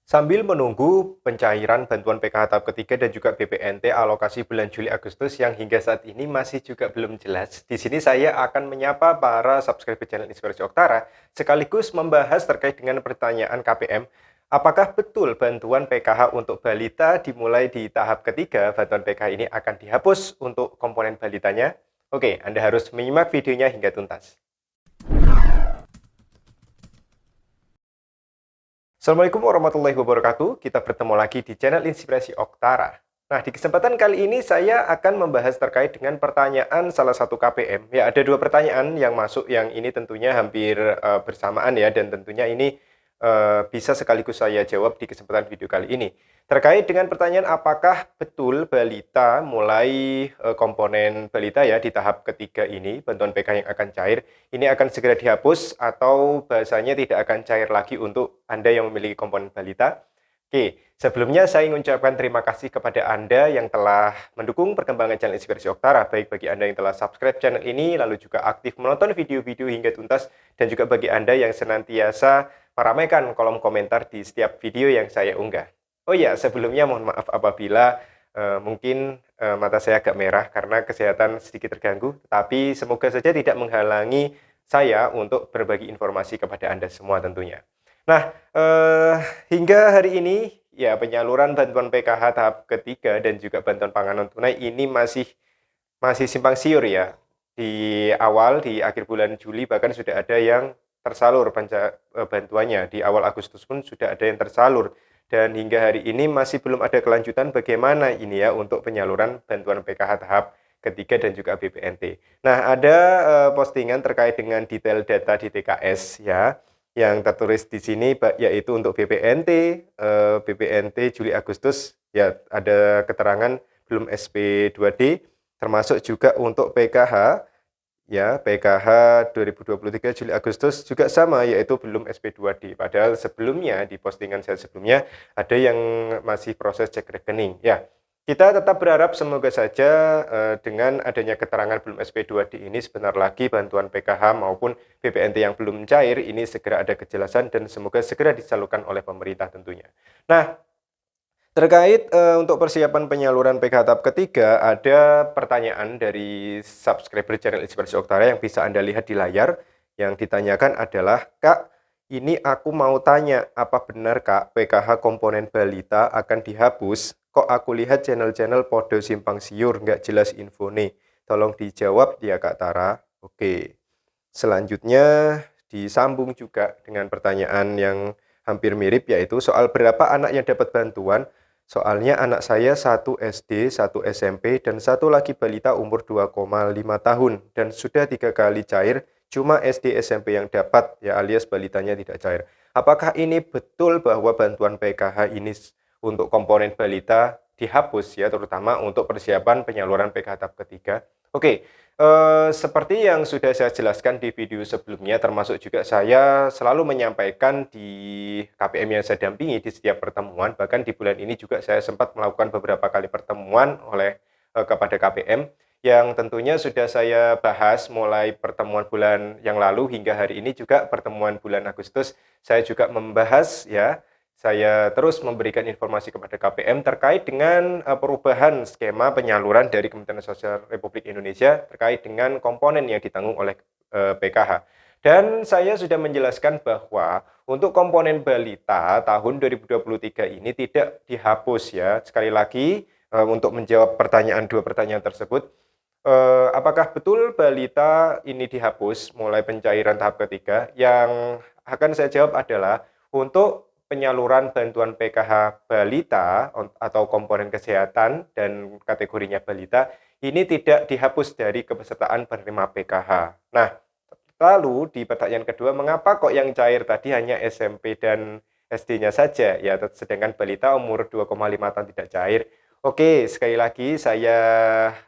Sambil menunggu pencairan bantuan PKH tahap ketiga dan juga BPNT alokasi bulan Juli Agustus yang hingga saat ini masih juga belum jelas. Di sini saya akan menyapa para subscriber channel Inspirasi Oktara sekaligus membahas terkait dengan pertanyaan KPM. Apakah betul bantuan PKH untuk balita dimulai di tahap ketiga, bantuan PKH ini akan dihapus untuk komponen balitanya? Oke, Anda harus menyimak videonya hingga tuntas. Assalamualaikum warahmatullahi wabarakatuh. Kita bertemu lagi di channel Inspirasi Oktara. Nah, di kesempatan kali ini saya akan membahas terkait dengan pertanyaan salah satu KPM. Ya, ada dua pertanyaan yang masuk yang ini tentunya hampir bersamaan ya, dan tentunya ini bisa sekaligus saya jawab di kesempatan video kali ini. Terkait dengan pertanyaan apakah betul balita mulai komponen balita ya di tahap ketiga ini, bantuan PKH yang akan cair, ini akan segera dihapus atau bahasanya tidak akan cair lagi untuk Anda yang memiliki komponen balita. Oke, sebelumnya saya ingin mengucapkan terima kasih kepada Anda yang telah mendukung perkembangan channel Inspirasi Oktara, baik bagi Anda yang telah subscribe channel ini, lalu juga aktif menonton video-video hingga tuntas, dan juga bagi Anda yang senantiasa meramaikan kolom komentar di setiap video yang saya unggah. Oh iya, sebelumnya mohon maaf apabila mungkin mata saya agak merah karena kesehatan sedikit terganggu, tapi semoga saja tidak menghalangi saya untuk berbagi informasi kepada Anda semua tentunya. Nah, hingga hari ini ya penyaluran bantuan PKH tahap ketiga dan juga bantuan pangan non tunai ini masih simpang siur ya. Di awal, di akhir bulan Juli bahkan sudah ada yang tersalur bantuannya. Di awal Agustus pun sudah ada yang tersalur. Dan hingga hari ini masih belum ada kelanjutan bagaimana ini ya untuk penyaluran bantuan PKH tahap ketiga dan juga BPNT. Nah, ada postingan terkait dengan detail data di TKS ya, yang tertulis di sini yaitu untuk BPNT Juli Agustus ya ada keterangan belum SP2D, termasuk juga untuk PKH ya, PKH 2023 Juli Agustus juga sama, yaitu belum SP2D. Padahal sebelumnya, di postingan saya sebelumnya, ada yang masih proses cek rekening. Ya, kita tetap berharap semoga saja dengan adanya keterangan belum SP2D ini sebentar lagi bantuan PKH maupun BPNT yang belum cair ini segera ada kejelasan dan semoga segera disalurkan oleh pemerintah tentunya. Nah, terkait untuk persiapan penyaluran PKH tahap ketiga, ada pertanyaan dari subscriber channel Inspirasi Oktara yang bisa Anda lihat di layar. Yang ditanyakan adalah, Kak, ini aku mau tanya, apa benar Kak PKH komponen balita akan dihapus? Kok aku lihat channel-channel podo simpang siur, nggak jelas info nih. Tolong dijawab ya Kak Tara. Oke, selanjutnya disambung juga dengan pertanyaan yang hampir mirip, yaitu soal berapa anak yang dapat bantuan. Soalnya anak saya satu SD, satu SMP, dan satu lagi balita umur 2,5 tahun. Dan sudah 3 kali cair, cuma SD SMP yang dapat, ya alias balitanya tidak cair. Apakah ini betul bahwa bantuan PKH ini untuk komponen balita dihapus ya, terutama untuk persiapan penyaluran PKH tahap ketiga? Oke, seperti yang sudah saya jelaskan di video sebelumnya, termasuk juga saya selalu menyampaikan di KPM yang saya dampingi di setiap pertemuan, bahkan di bulan ini juga saya sempat melakukan beberapa kali pertemuan kepada KPM, yang tentunya sudah saya bahas mulai pertemuan bulan yang lalu hingga hari ini juga pertemuan bulan Agustus, saya juga membahas ya, saya terus memberikan informasi kepada KPM terkait dengan perubahan skema penyaluran dari Kementerian Sosial Republik Indonesia terkait dengan komponen yang ditanggung oleh PKH. Dan saya sudah menjelaskan bahwa untuk komponen balita tahun 2023 ini tidak dihapus ya. Sekali lagi untuk menjawab dua pertanyaan tersebut, apakah betul balita ini dihapus mulai pencairan tahap ketiga? Yang akan saya jawab adalah untuk penyaluran bantuan PKH balita atau komponen kesehatan dan kategorinya balita ini tidak dihapus dari kepesertaan penerima PKH. Nah, lalu di pertanyaan kedua, mengapa kok yang cair tadi hanya SMP dan SD-nya saja ya, sedangkan balita umur 2,5 tahun tidak cair? Oke, sekali lagi saya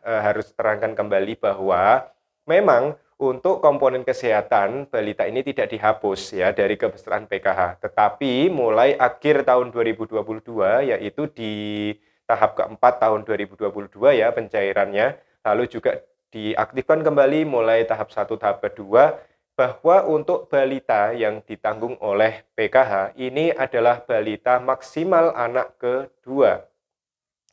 harus terangkan kembali bahwa memang untuk komponen kesehatan balita ini tidak dihapus ya dari kepesertaan PKH, tetapi mulai akhir tahun 2022 yaitu di tahap keempat tahun 2022 ya pencairannya, lalu juga diaktifkan kembali mulai tahap 1 tahap kedua bahwa untuk balita yang ditanggung oleh PKH ini adalah balita maksimal anak kedua.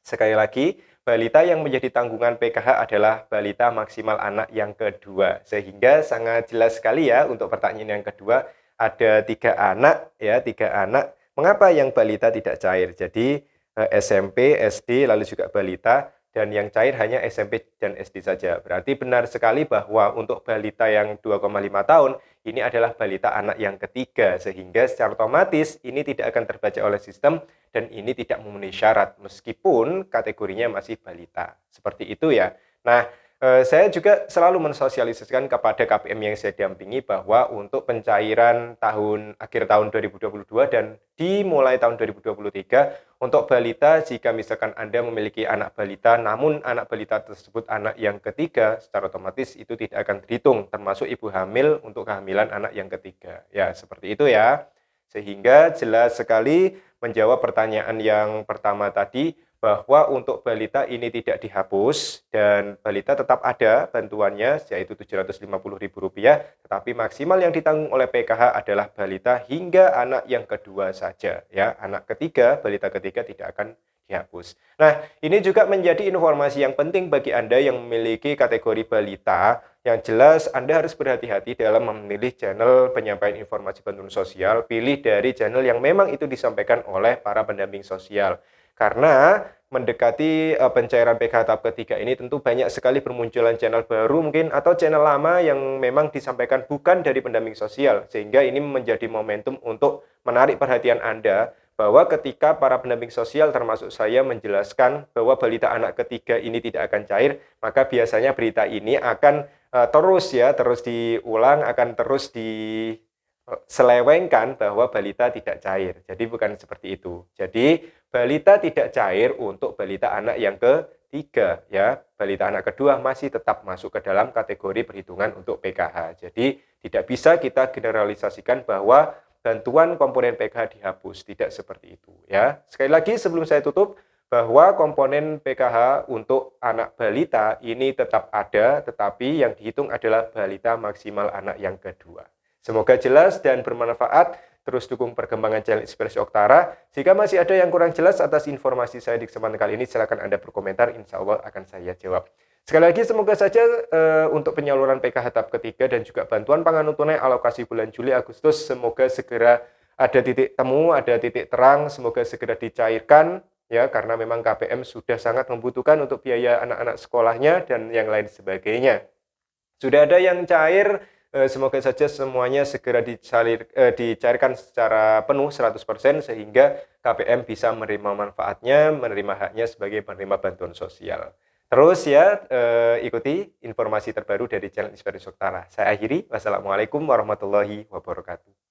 Sekali lagi, balita yang menjadi tanggungan PKH adalah balita maksimal anak yang kedua. Sehingga sangat jelas sekali ya untuk pertanyaan yang kedua, ada 3 anak ya, 3 anak. Mengapa yang balita tidak cair? Jadi SMP, SD, lalu juga balita, dan yang cair hanya SMP dan SD saja. Berarti benar sekali bahwa untuk balita yang 2,5 tahun, ini adalah balita anak yang ketiga, sehingga secara otomatis ini tidak akan terbaca oleh sistem dan ini tidak memenuhi syarat, meskipun kategorinya masih balita. Seperti itu ya. Nah, saya juga selalu mensosialisasikan kepada KPM yang saya dampingi bahwa untuk pencairan akhir tahun 2022 dan dimulai tahun 2023, untuk balita, jika misalkan Anda memiliki anak balita, namun anak balita tersebut anak yang ketiga, secara otomatis itu tidak akan terhitung, termasuk ibu hamil untuk kehamilan anak yang ketiga. Ya, seperti itu ya. Sehingga jelas sekali menjawab pertanyaan yang pertama tadi, bahwa untuk balita ini tidak dihapus dan balita tetap ada bantuannya, yaitu Rp750.000, tetapi maksimal yang ditanggung oleh PKH adalah balita hingga anak yang kedua saja ya. Anak ketiga, balita ketiga tidak akan dihapus. Nah, ini juga menjadi informasi yang penting bagi Anda yang memiliki kategori balita. Yang jelas Anda harus berhati-hati dalam memilih channel penyampaian informasi bantuan sosial. Pilih dari channel yang memang itu disampaikan oleh para pendamping sosial. Karena mendekati pencairan PKH tahap ketiga ini tentu banyak sekali bermunculan channel baru mungkin atau channel lama yang memang disampaikan bukan dari pendamping sosial, sehingga ini menjadi momentum untuk menarik perhatian Anda bahwa ketika para pendamping sosial termasuk saya menjelaskan bahwa balita anak ketiga ini tidak akan cair, maka biasanya berita ini akan terus diulang, akan terus diselewengkan bahwa balita tidak cair. Jadi bukan seperti itu. Jadi balita tidak cair untuk balita anak yang ketiga ya. Balita anak kedua masih tetap masuk ke dalam kategori perhitungan untuk PKH. Jadi tidak bisa kita generalisasikan bahwa bantuan komponen PKH dihapus, tidak seperti itu ya. Sekali lagi sebelum saya tutup, bahwa komponen PKH untuk anak balita ini tetap ada, tetapi yang dihitung adalah balita maksimal anak yang kedua. Semoga jelas dan bermanfaat. Terus dukung perkembangan channel Inspirasi Oktara. Jika masih ada yang kurang jelas atas informasi saya di kesempatan kali ini, silakan Anda berkomentar, insya Allah akan saya jawab. Sekali lagi semoga saja untuk penyaluran PKH tahap ketiga dan juga bantuan pangan tunai alokasi bulan Juli Agustus, semoga segera ada titik temu, ada titik terang, semoga segera dicairkan ya, karena memang KPM sudah sangat membutuhkan untuk biaya anak-anak sekolahnya dan yang lain sebagainya. Sudah ada yang cair, semoga saja semuanya segera dicairkan secara penuh 100% sehingga KPM bisa menerima manfaatnya, menerima haknya sebagai penerima bantuan sosial. Terus ya, ikuti informasi terbaru dari channel Inspirasi Oktara. Saya akhiri, wassalamualaikum warahmatullahi wabarakatuh.